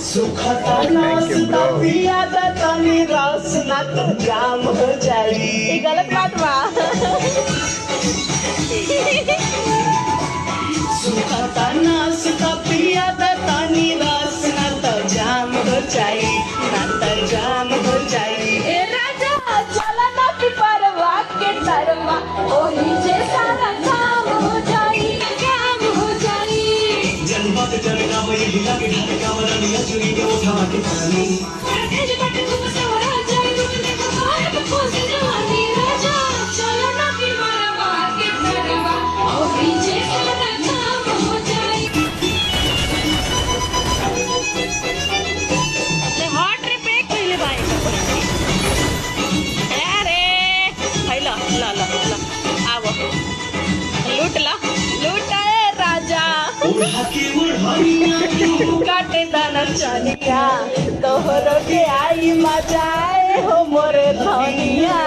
सुखता नाचता पियादा तनी रस ना तो जाम हो जाई। ये गलत बात बा। सुखता नाचता पियादा तनी रस ना तो जाम हो जाई, ना तो जाम हो जाई। ए राजा चला ना पिपरवा के तरवा ओही जे सारा काम हो जाई, काम हो जाई। जनपद चलना वही ढिला के ढाल का वरनिया चुरी के उठा के पानी। तेरे बटे को सवरा जाई रुकने को बाहर को खोज जवानी। राजा चला ना पिपरवा के तरवा ओही जे सारा काम हो जाई। ले हॉट रे पैक कइले भाई। अरे हैला ला ला ला आवो लूट ला लूट ए राजा। उड़ा के उड़ानिया काटे दाना चनिया तोहरो के आई मजाए हो मोरे धनिया।